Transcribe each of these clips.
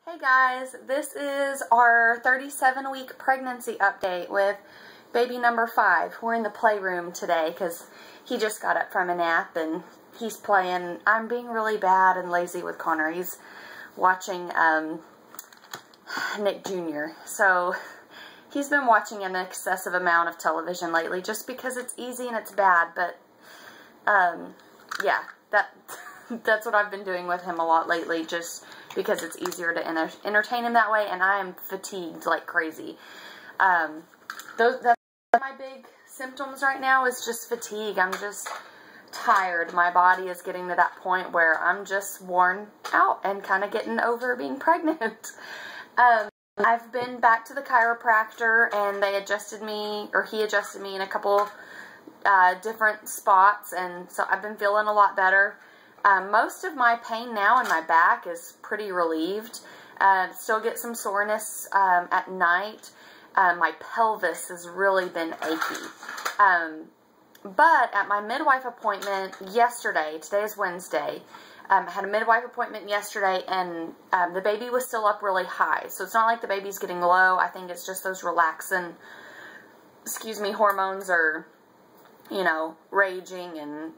Hey guys, this is our 37-week pregnancy update with baby number 5. We're in the playroom today because he just got up from a nap and he's playing. I'm being really bad and lazy with Connor. He's watching Nick Jr. So he's been watching an excessive amount of television lately just because it's easy and it's bad. But yeah, that's what I've been doing with him a lot lately, just because it's easier to entertain him that way, and I am fatigued like crazy. That's my big symptoms right now, is just fatigue. I'm just tired. My body is getting to that point where I'm just worn out and kind of getting over being pregnant. I've been back to the chiropractor, and they adjusted me, or he adjusted me in a couple different spots, and so I've been feeling a lot better. Most of my pain now in my back is pretty relieved. Still get some soreness at night. My pelvis has really been achy. But at my midwife appointment yesterday, today is Wednesday, I had a midwife appointment yesterday, and the baby was still up really high. So it's not like the baby's getting low. I think it's just those relaxin, hormones are, raging, and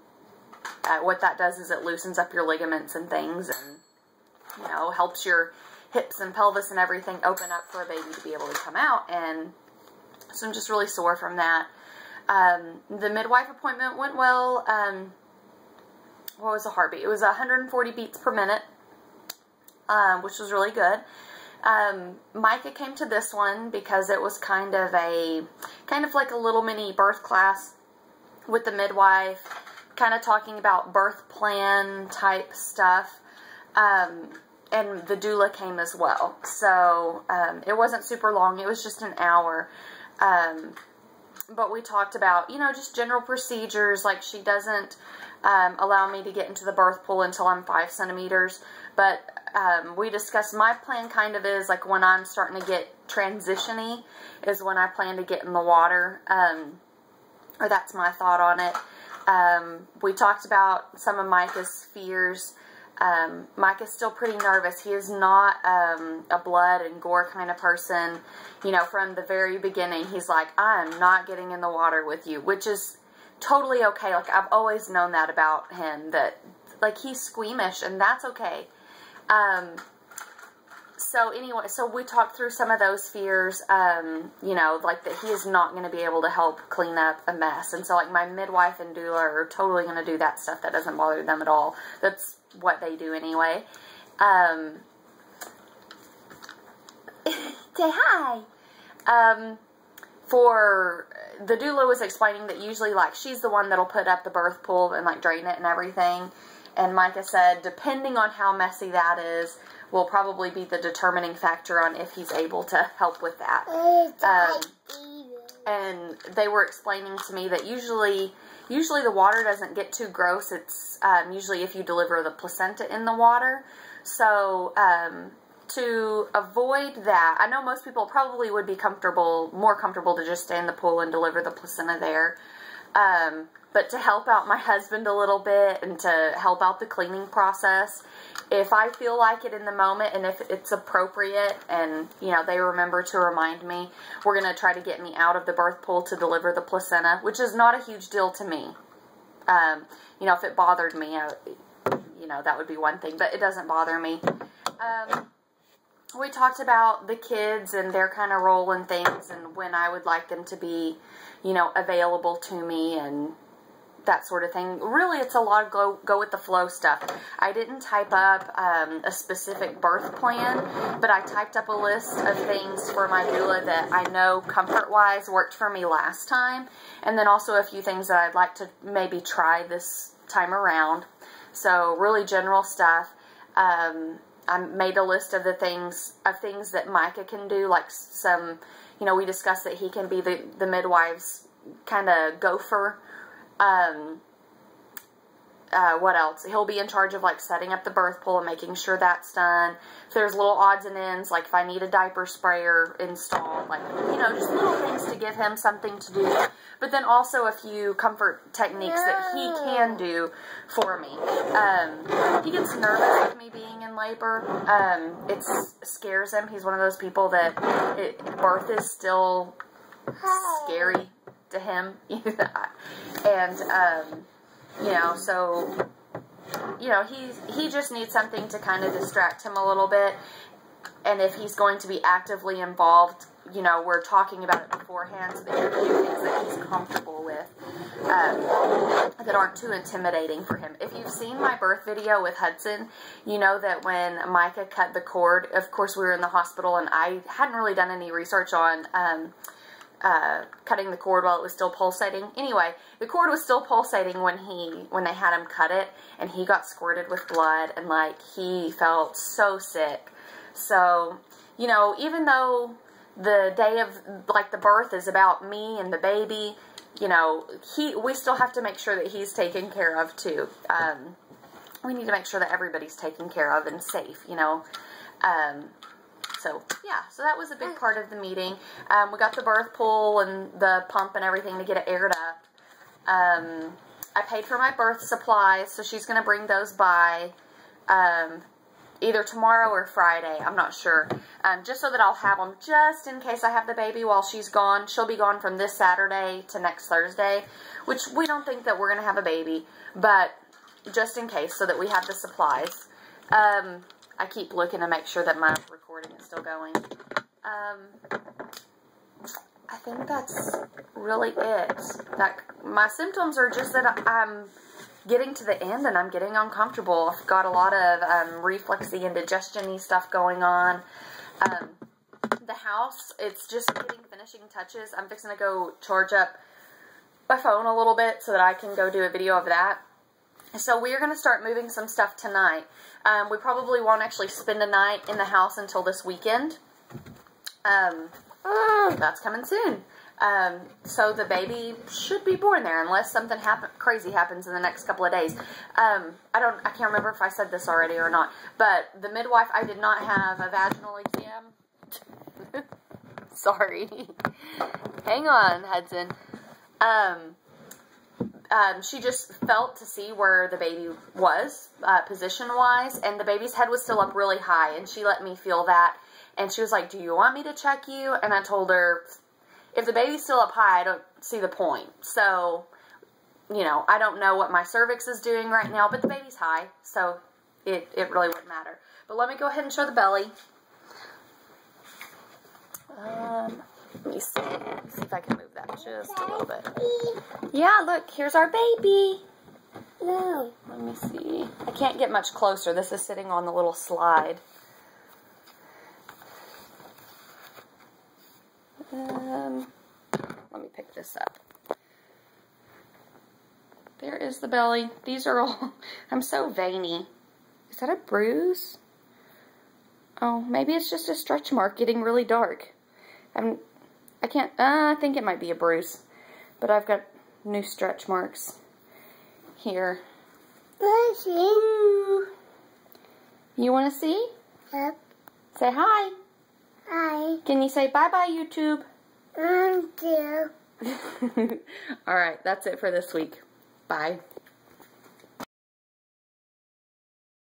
what that does is it loosens up your ligaments and things, and, helps your hips and pelvis and everything open up for a baby to be able to come out. And so I'm just really sore from that. The midwife appointment went well. What was the heartbeat? It was 140 beats per minute, which was really good. Micah came to this one because it was kind of like a little mini birth class with the midwife, kind of talking about birth plan type stuff, and the doula came as well. So it wasn't super long. It was just an hour. But we talked about, just general procedures. Like, she doesn't allow me to get into the birth pool until I'm 5 centimeters. But we discussed, my plan kind of is, like, when I'm starting to get transition-y is when I plan to get in the water. Or that's my thought on it. We talked about some of Micah's fears. Micah's still pretty nervous. He is not a blood and gore kind of person. From the very beginning, he's like, I'm not getting in the water with you, which is totally okay. Like, I've always known that about him, that, like, he's squeamish, and that's okay. So anyway, so we talked through some of those fears, like that he is not going to be able to help clean up a mess. And so, like, my midwife and doula are totally going to do that stuff. That doesn't bother them at all. That's what they do anyway. Say hi. For the doula was explaining that usually, like, she's the one that'll put up the birth pool and, like, drain it and everything. And Micah said, depending on how messy that is, will probably be the determining factor on if he's able to help with that. And they were explaining to me that usually the water doesn't get too gross. It's usually if you deliver the placenta in the water. So to avoid that, I know most people probably would be more comfortable to just stay in the pool and deliver the placenta there. But to help out my husband a little bit and to help out the cleaning process, if I feel like it in the moment and if it's appropriate and, they remember to remind me, we're going to try to get me out of the birth pool to deliver the placenta, which is not a huge deal to me. If it bothered me, that would be one thing, but it doesn't bother me. We talked about the kids and their kind of role in things and when I would like them to be, available to me and that sort of thing. Really, it's a lot of go with the flow stuff. I didn't type up a specific birth plan, but I typed up a list of things for my doula that I know comfort-wise worked for me last time, and then also a few things that I'd like to maybe try this time around. So really general stuff. I made a list of things that Micah can do, like some, we discussed that he can be the midwife's kind of gopher. what else? He'll be in charge of, like, setting up the birth pool and making sure that's done. If there's little odds and ends, like if I need a diaper sprayer installed, like, you know, just little things to give him something to do. But then also a few comfort techniques that he can do for me. He gets nervous with me being in labor. It scares him. He's one of those people that birth is still scary to him. And, you know, so, you know, he just needs something to kind of distract him a little bit. And if he's going to be actively involved, you know, we're talking about it beforehand so that you can do things that he's comfortable with, that aren't too intimidating for him. If you've seen my birth video with Hudson, you know that when Micah cut the cord, of course we were in the hospital and I hadn't really done any research on cutting the cord while it was still pulsating. Anyway, the cord was still pulsating when they had him cut it, and he got squirted with blood, and like he felt so sick. So, you know, even though the day of like the birth is about me and the baby, you know, we still have to make sure that he's taken care of too. We need to make sure that everybody's taken care of and safe, you know. So, yeah, so that was a big part of the meeting. We got the birth pool and the pump and everything to get it aired up. I paid for my birth supplies, so she's going to bring those by either tomorrow or Friday. I'm not sure. Just so that I'll have them just in case I have the baby while she's gone. She'll be gone from this Saturday to next Thursday, which we don't think that we're going to have a baby, but just in case so that we have the supplies. I keep looking to make sure that my recording is still going. I think that's really it. My symptoms are just that I'm getting to the end and I'm getting uncomfortable. I've got a lot of reflux-y and digestion-y stuff going on. The house, it's just getting finishing touches. I'm fixing to go charge up my phone a little bit so that I can go do a video of that. So we are going to start moving some stuff tonight. We probably won't actually spend a night in the house until this weekend. That's coming soon. So the baby should be born there unless something crazy happens in the next couple of days. I can't remember if I said this already or not, but the midwife, I did not have a vaginal exam. Sorry. Hang on, Hudson. She just felt to see where the baby was, position-wise, and the baby's head was still up really high, and she let me feel that, and she was like, do you want me to check you? And I told her, if the baby's still up high, I don't see the point. So, you know, I don't know what my cervix is doing right now, but the baby's high, so it really wouldn't matter. But let me go ahead and show the belly. Let me see if I can move that just a little bit. Yeah, look, here's our baby. No. Let me see. I can't get much closer. This is sitting on the little slide. Let me pick this up. There is the belly. These are all, I'm so veiny. Is that a bruise? Oh, maybe it's just a stretch mark getting really dark. I think it might be a bruise, but I've got new stretch marks here. Ooh. You want to see? Yep. Say hi. Hi. Can you say bye-bye, YouTube? Alright, that's it for this week. Bye.